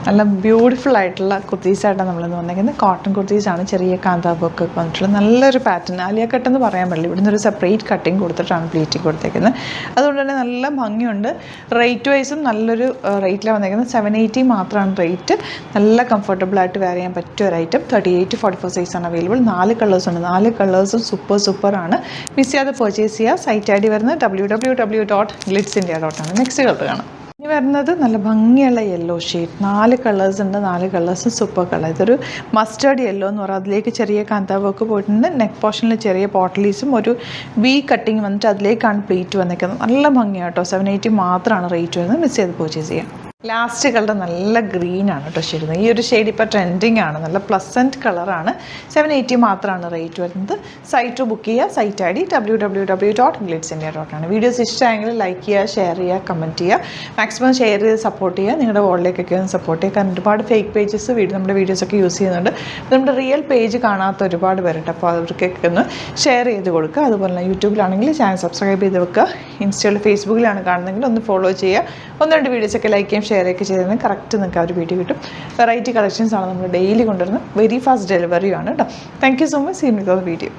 നല്ല ബ്യൂട്ടിഫുൾ ആയിട്ടുള്ള കുർത്തീസായിട്ടാണ് നമ്മളിന്ന് വന്നിരിക്കുന്നത്. കോട്ടൺ കുർത്തീസാണ്, ചെറിയ കാന്താബൊക്കെ വന്നിട്ടുള്ള നല്ലൊരു പാറ്റേൺ. ആലിയ കട്ട് എന്ന് പറയാൻ പറ്റില്ല, ഇവിടുന്ന് ഒരു സെപ്പറേറ്റ് കട്ടിങ് കൊടുത്തിട്ടാണ് പ്ലീറ്റിങ് കൊടുത്തേക്കുന്നത്. അതുകൊണ്ട് തന്നെ നല്ല ഭംഗിയുണ്ട്. റേറ്റ് വൈസും നല്ലൊരു റേറ്റിലാണ് വന്നിരിക്കുന്നത്. 780 മാത്രമാണ് റേറ്റ്. നല്ല കംഫർട്ടബിൾ ആയിട്ട് വെയർ ചെയ്യാൻ പറ്റിയ ഒരു ഐറ്റം. 38 to 44 സൈസാണ് അവൈലബിൾ. 4 കളേഴ്സുണ്ട്. 4 കളേഴ്സും സൂപ്പറാണ്. മിസ് ചെയ്യാതെ പർച്ചേസ് ചെയ്യുക. സൈറ്റ് ഐ ഡി വരുന്നത് www.glitzindia.ആണ്. നെക്സ്റ്റ് കളർ കാണാം. ഇനി വരുന്നത് നല്ല ഭംഗിയുള്ള യെല്ലോ ഷെയ്ഡ്. 4 കളേഴ്സ് ഉണ്ട്. 4 കളേഴ്സും സൂപ്പർ കളർ. ഇതൊരു മസ്റ്റേർഡ് യെല്ലോ എന്ന് പറയുന്നത്. അതിലേക്ക് ചെറിയ കാന്താ വർക്ക് പോയിട്ടുണ്ട്. നെക്ക് പോർഷനിൽ ചെറിയ പോട്ടലീസും ഒരു വി കട്ടിങ് വന്നിട്ട് അതിലേക്കാണ് പ്ലീറ്റ് വന്നിരിക്കുന്നത്. നല്ല ഭംഗിയാണ് കേട്ടോ. 780 മാത്രമാണ് റേറ്റ് വരുന്നത്. മിസ് ചെയ്ത് പർച്ചേസ് ചെയ്യാം. ലാസ്റ്റ് കളർ നല്ല ഗ്രീനാണ് കേട്ടോ ഷെയ്ഡ്. ഈ ഒരു ഷെയ്ഡ് ഇപ്പോൾ ട്രെൻഡിങ് ആണ്. നല്ല പ്ലസൻറ്റ് കളറാണ്. 780 മാത്രമാണ് റേറ്റ് വരുന്നത്. സൈറ്റ് ബുക്ക് ചെയ്യുക. സൈറ്റ് ഐ ഡി www.glitzindia.ആണ്. വീഡിയോസ് ഇഷ്ടമായെങ്കിൽ ലൈക്ക് ചെയ്യുക, ഷെയർ ചെയ്യുക, കമൻറ്റ് ചെയ്യുക. മാക്സിമം ഷെയർ ചെയ്ത് സപ്പോർട്ട് ചെയ്യുക. നിങ്ങളുടെ വാളിലേക്കൊക്കെ ഒന്ന് സപ്പോർട്ട് ചെയ്യുക. കാരണം ഒരുപാട് ഫേക്ക് പേജസ് നമ്മുടെ വീഡിയോസൊക്കെ യൂസ് ചെയ്യുന്നുണ്ട്. നമ്മുടെ റിയൽ പേജ് കാണാത്ത ഒരുപാട് പേരുണ്ട്. അപ്പോൾ അവർക്കൊക്കെ ഒന്ന് ഷെയർ ചെയ്ത് കൊടുക്കുക. അതുപോലെ തന്നെ യൂട്യൂബിലാണെങ്കിൽ ചാനൽ സബ്സ്ക്രൈബ് ചെയ്ത് വെക്കുക. ഇൻസ്റ്റയിൽ ഫേസ്ബുക്കിലാണ് കാണുന്നതെങ്കിൽ ഒന്ന് ഫോളോ ചെയ്യുക. 1-2 വീഡിയോസൊക്കെ ലൈക്ക് ചെയ്യും, ഷെയർ ഒക്കെ ചെയ്തതിന് കറക്റ്റ് നിങ്ങൾക്ക് ആ ഒരു വീഡിയോ കിട്ടും. വെറൈറ്റി കളക്ഷൻസ് ആണ് നമ്മൾ ഡെയിലി കൊണ്ടുവരുന്നത്. വെരി ഫാസ്റ്റ് ഡെലിവറിയാണ് കേട്ടോ. Thank you so much. See you with the video.